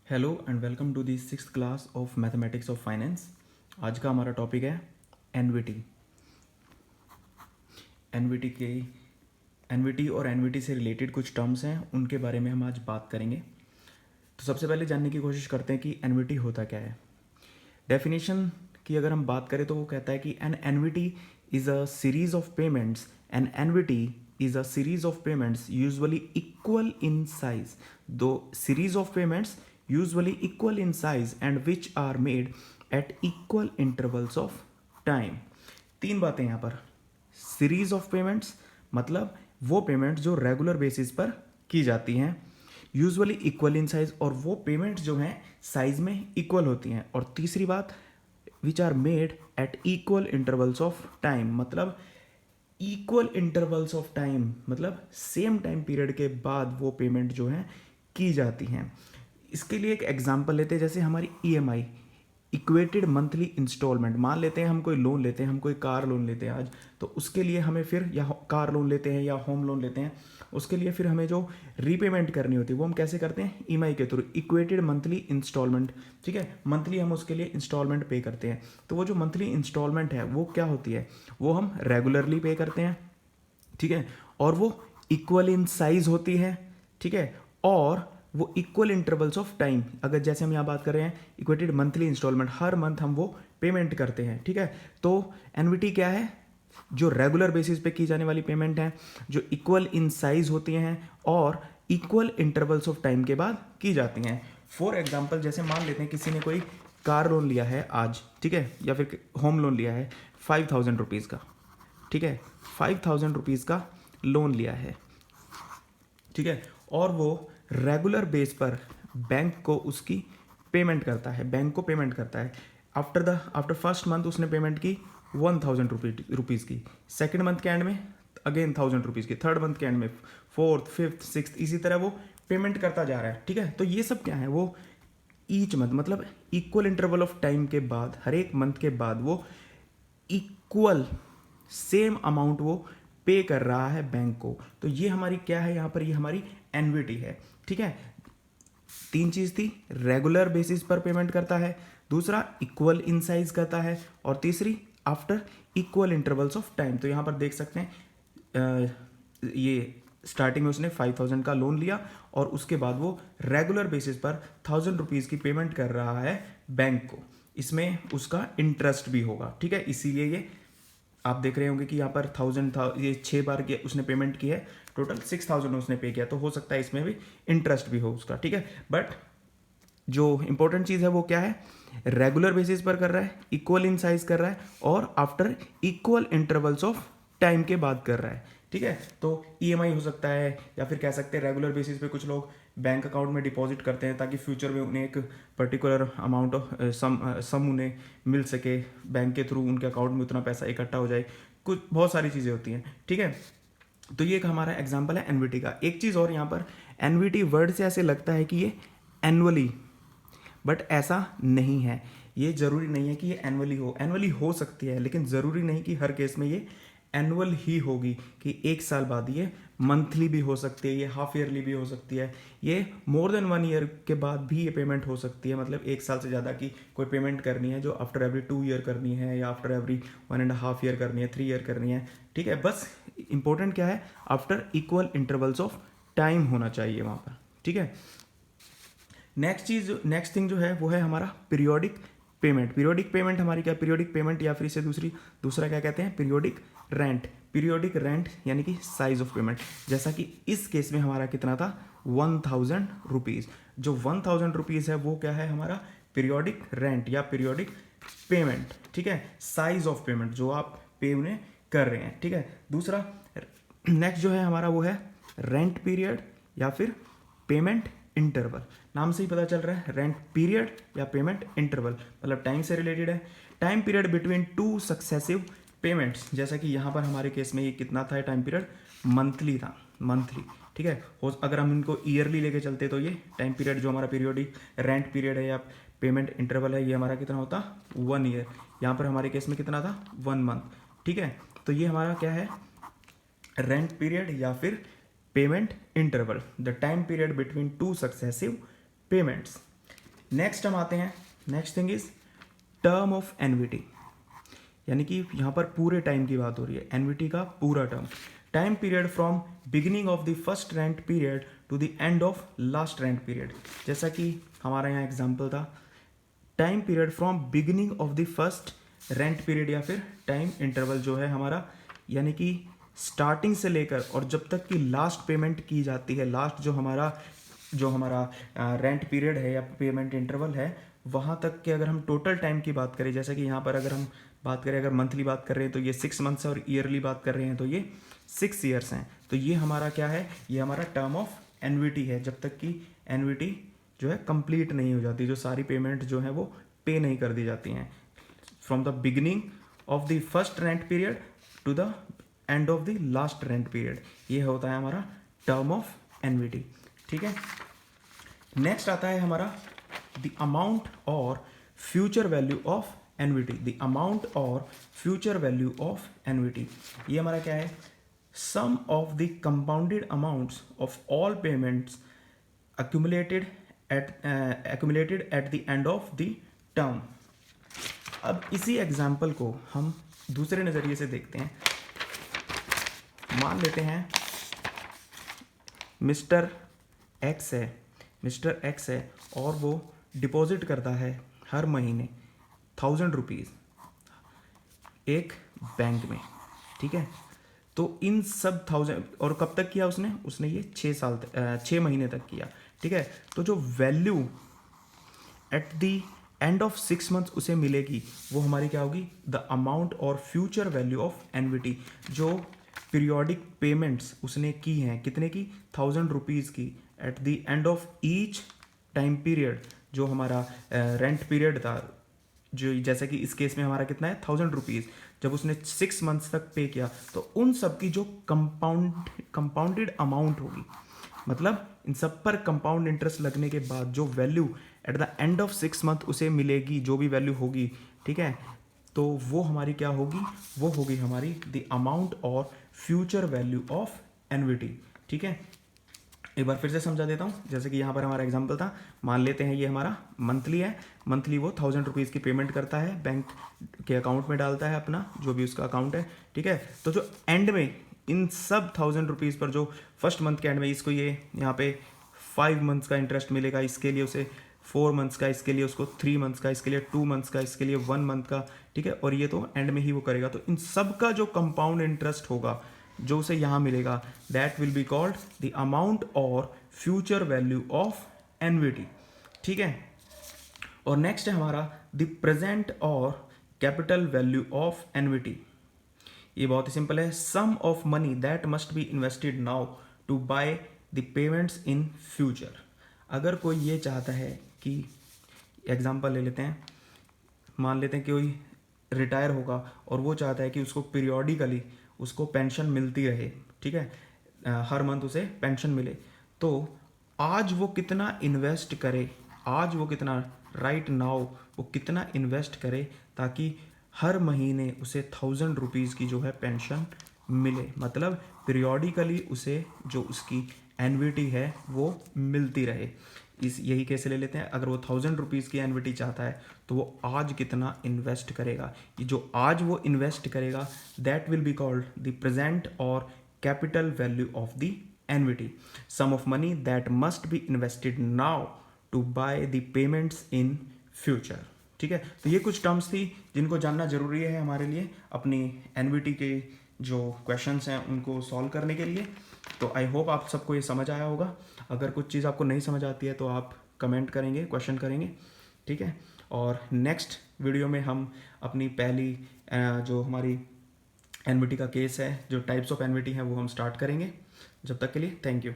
Hello and welcome to the six class of mathematics of finance. आज का हमारा topic है एनवीटी। एनवीटी और एनवीटी से रिलेटेड कुछ टर्म्स हैं, उनके बारे में हम आज बात करेंगे। तो सबसे पहले जानने की कोशिश करते हैं कि एनवीटी होता क्या है। डेफिनेशन की अगर हम बात करें तो वो कहता है कि an annuity is a series of payments. An annuity is a series of payments usually equal in size, though series of payments usually equal in size and which are made at equal intervals of time। तीन बातें यहाँ पर। Series of payments मतलब वो payment जो regular basis पर की जाती हैं, यूजुअली इक्वल इन साइज, और वो पेमेंट जो हैं साइज में इक्वल होती हैं। और तीसरी बात, which are made at equal intervals of time, मतलब इक्वल इंटरवल्स ऑफ टाइम मतलब सेम टाइम पीरियड के बाद वो पेमेंट जो है की जाती हैं। इसके लिए एक एग्जांपल लेते हैं, जैसे हमारी ईएमआई, इक्वेटेड मंथली इंस्टॉलमेंट। मान लेते हैं हम कोई लोन लेते हैं, हम कोई कार लोन लेते हैं आज, तो उसके लिए हमें फिर या कार लोन लेते हैं या होम लोन लेते हैं, उसके लिए फिर हमें जो रीपेमेंट करनी होती है वो हम कैसे करते हैं, ईएमआई के थ्रू, इक्वेटेड मंथली इंस्टॉलमेंट। ठीक है, मंथली हम उसके लिए इंस्टॉलमेंट पे करते हैं। तो वो जो मंथली इंस्टॉलमेंट है वो क्या होती है, वो हम रेगुलरली पे करते हैं। ठीक है, और वो इक्वल इन साइज होती है। ठीक है, और वो इक्वल इंटरवल्स ऑफ टाइम, अगर जैसे हम यहाँ बात कर रहे हैं इक्वेटेड मंथली इंस्टॉलमेंट, हर मंथ हम वो पेमेंट करते हैं। ठीक है, तो एनवीटी क्या है, जो रेगुलर बेसिस पे की जाने वाली पेमेंट है, जो इक्वल इन साइज होती हैं और इक्वल इंटरवल्स ऑफ टाइम के बाद की जाती हैं। फॉर एग्जाम्पल, जैसे मान लेते हैं किसी ने कोई कार लोन लिया है आज, ठीक है, या फिर होम लोन लिया है 5,000 रुपीज़ का। ठीक है, 5,000 रुपीज़ का लोन लिया है। ठीक है, और वो रेगुलर बेस पर बैंक को उसकी पेमेंट करता है, बैंक को पेमेंट करता है। आफ्टर फर्स्ट मंथ उसने पेमेंट की 1,000 रुपीज़ की, सेकेंड मंथ के एंड में अगेन 1,000 रुपीज़ की, थर्ड मंथ के एंड में, फोर्थ, फिफ्थ, सिक्स, इसी तरह वो पेमेंट करता जा रहा है। ठीक है, तो ये सब क्या है, वो ईच मंथ मतलब इक्वल इंटरवल ऑफ टाइम के बाद, हर एक मंथ के बाद वो इक्वल सेम अमाउंट वो पे कर रहा है बैंक को। तो ये हमारी क्या है यहाँ पर, ये हमारी एनवीटी है। ठीक है, तीन चीज थी, रेगुलर बेसिस पर पेमेंट करता है, दूसरा इक्वल इन साइज करता है, और तीसरी after equal intervals of time. तो यहाँ पर देख सकते हैं ये स्टार्टिंग में उसने 5,000 का लोन लिया और उसके बाद वो रेगुलर बेसिस पर 1,000 रुपीज़ की पेमेंट कर रहा है बैंक को। इसमें उसका इंटरेस्ट भी होगा। ठीक है, इसीलिए ये आप देख रहे होंगे कि यहाँ पर 1,000 था, ये 6 बार की उसने पेमेंट की है, टोटल 6,000 उसने पे किया, तो हो सकता है इसमें भी इंटरेस्ट भी हो उसका। ठीक है, बट जो इंपॉर्टेंट चीज़ है वो क्या है, रेगुलर बेसिस पर कर रहा है, इक्वल इन साइज कर रहा है, और after equal intervals of time के बाद कर रहा है। ठीक है, तो ईएमआई हो सकता है, या फिर कह सकते हैं रेगुलर बेसिस पे कुछ लोग बैंक अकाउंट में डिपॉजिट करते हैं ताकि फ्यूचर में उन्हें एक पर्टिकुलर अमाउंट ऑफ सम उन्हें मिल सके, बैंक के थ्रू उनके अकाउंट में उतना पैसा इकट्ठा हो जाए, कुछ बहुत सारी चीज़ें होती हैं। ठीक है, तो ये एक हमारा एग्जाम्पल है एनवीटी का। एक चीज़ और, यहाँ पर एनवीटी वर्ड से ऐसे लगता है कि ये एनुअली, बट ऐसा नहीं है। ये ज़रूरी नहीं है कि ये एनुअली हो सकती है, लेकिन ज़रूरी नहीं कि हर केस में ये एनुअल ही होगी, कि एक साल बाद ये मंथली भी हो सकती है, ये हाफ ईयरली भी हो सकती है, ये मोर देन 1 ईयर के बाद भी ये पेमेंट हो सकती है, मतलब एक साल से ज़्यादा की कोई पेमेंट करनी है जो आफ्टर एवरी 2 ईयर करनी है, या आफ्टर एवरी 1.5 ईयर करनी है, 3 ईयर करनी है। ठीक है, बस इंपॉर्टेंट क्या है, after equal intervals of time होना चाहिए वहाँ पर। ठीक है, नेक्स्ट थिंग जो है वो है हमारा पीरियोडिक पेमेंट। पीरियोडिक पेमेंट हमारी क्या, पीरियोडिक पेमेंट या फिर इसे दूसरा क्या कहते हैं, पीरियोडिक रेंट। पीरियोडिक रेंट यानी कि साइज ऑफ पेमेंट, जैसा कि इस केस में हमारा कितना था, 1,000 रुपीज़। जो 1,000 रुपीज़ है वो क्या है, हमारा पीरियोडिक रेंट या पीरियोडिक पेमेंट। ठीक है, साइज ऑफ पेमेंट जो आप पे उन्हें कर रहे हैं। ठीक है, दूसरा नेक्स्ट जो है हमारा वो है रेंट पीरियड या फिर पेमेंट इंटरवल। नाम से ही पता चल रहा है, रेंट पीरियड या पेमेंट इंटरवल मतलब टाइम से रिलेटेड है। Time period between two successive payments, जैसा कि यहाँ पर हमारे केस में ये कितना था, टाइम पीरियड मंथली था, मंथली। ठीक है, अगर हम इनको ईयरली लेके चलते तो ये टाइम पीरियड जो हमारा पीरियोडिक रेंट पीरियड है या पेमेंट इंटरवल है, ये हमारा कितना होता, 1 ईयर। यहाँ पर हमारे केस में कितना था, 1 मंथ। ठीक है, तो ये हमारा क्या है, रेंट पीरियड या फिर payment interval, the time period between two successive payments. Next हम आते हैं, next thing is term of एनविटी, यानी कि यहाँ पर पूरे टाइम की बात हो रही है, एनविटी का पूरा term, time period from beginning of the first rent period to the end of last rent period. जैसा कि हमारा यहाँ एग्जाम्पल था, time period from beginning of the first rent period या फिर टाइम इंटरवल जो है हमारा, यानी कि स्टार्टिंग से लेकर और जब तक कि लास्ट पेमेंट की जाती है, लास्ट जो हमारा रेंट पीरियड है या पेमेंट इंटरवल है, वहाँ तक के अगर हम टोटल टाइम की बात करें, जैसे कि यहाँ पर अगर हम बात करें, अगर मंथली बात कर रहे हैं तो ये 6 मंथ्स है, और ईयरली बात कर रहे हैं तो ये 6 ईयर्स हैं। तो ये हमारा क्या है, ये हमारा टर्म ऑफ एनविटी है, जब तक कि एनविटी जो है कंप्लीट नहीं हो जाती, जो सारी पेमेंट जो है वो पे नहीं कर दी जाती हैं, from the beginning of the first rent period to the end of the last rent period, ये होता है हमारा टर्म ऑफ एनविटी। ठीक है, नेक्स्ट आता है हमारा the amount or future value of annuity, the amount or future value of annuity, ये हमारा क्या है, sum of the compounded amounts of all payments accumulated at the end of the term। अब इसी एग्जाम्पल को हम दूसरे नज़रिए से देखते हैं। मान लेते हैं मिस्टर एक्स है और वो डिपॉजिट करता है हर महीने 1000 रुपीज़ एक बैंक में। ठीक है, तो इन सब 1000, और कब तक किया उसने ये 6 महीने तक किया। ठीक है, तो जो value at the end of 6 months उसे मिलेगी वो हमारी क्या होगी, the amount or future value of एनविटी, जो पीरियोडिक पेमेंट्स उसने की हैं, कितने की, 1000 रुपीज़ की, at the end of each time period, जो हमारा रेंट पीरियड था, जो जैसे कि इस केस में हमारा कितना है 1000 रुपीज़, जब उसने 6 मंथ्स तक पे किया, तो उन सब की जो कंपाउंडेड अमाउंट होगी, मतलब इन सब पर कंपाउंड इंटरेस्ट लगने के बाद जो value at the end of 6 month उसे मिलेगी, जो भी वैल्यू होगी, ठीक है, तो वो हमारी क्या होगी, वो होगी हमारी the amount or future value of annuity. ठीक है, एक बार फिर से समझा देता हूँ। जैसे कि यहाँ पर हमारा एग्जांपल था, मान लेते हैं ये हमारा मंथली है, मंथली वो 1000 रुपीज़ की पेमेंट करता है, बैंक के अकाउंट में डालता है अपना, जो भी उसका अकाउंट है। ठीक है, तो जो एंड में इन सब 1000 रुपीज़ पर जो फर्स्ट मंथ के एंड में इसको ये यहाँ पे 5 मंथ्स का इंटरेस्ट मिलेगा, इसके लिए उसे 4 मंथ्स का, इसके लिए उसको 3 मंथ्स का, इसके लिए 2 मंथ्स का, इसके लिए 1 मंथ का। ठीक है, और ये तो एंड में ही वो करेगा, तो इन सब का जो कंपाउंड इंटरेस्ट होगा जो उसे यहाँ मिलेगा, that will be called the amount or future value of annuity. ठीक है, और नेक्स्ट है हमारा the present or capital value of annuity. ये बहुत ही सिंपल है, sum of money that must be invested now to buy the payments in future. अगर कोई ये चाहता है कि, एग्जांपल ले लेते हैं, मान लेते हैं कि कोई रिटायर होगा और वो चाहता है कि उसको पीरियोडिकली उसको पेंशन मिलती रहे। ठीक है, हर मंथ उसे पेंशन मिले, तो आज वो कितना इन्वेस्ट करे, आज वो कितना राइट नाउ वो कितना इन्वेस्ट करे, ताकि हर महीने उसे 1000 रुपीज़ की जो है पेंशन मिले, मतलब पीरियोडिकली उसे जो उसकी एनविटी है वो मिलती रहे। यही कैसे ले लेते हैं, अगर वो 1000 रुपीज़ की एनविटी चाहता है तो वो आज कितना इन्वेस्ट करेगा, ये जो आज वो इन्वेस्ट करेगा that will be called the present or capital value of the annuity, sum of money that must be invested now to buy the payments in future. ठीक है, तो ये कुछ टर्म्स थी जिनको जानना जरूरी है हमारे लिए अपनी एनविटी के जो क्वेश्चंस हैं उनको सॉल्व करने के लिए। तो आई होप आप सबको ये समझ आया होगा। अगर कुछ चीज़ आपको नहीं समझ आती है तो आप कमेंट करेंगे, क्वेश्चन करेंगे। ठीक है, और नेक्स्ट वीडियो में हम अपनी पहली जो हमारी एनविटी का केस है, जो टाइप्स ऑफ एनविटी हैं वो हम स्टार्ट करेंगे। जब तक के लिए थैंक यू।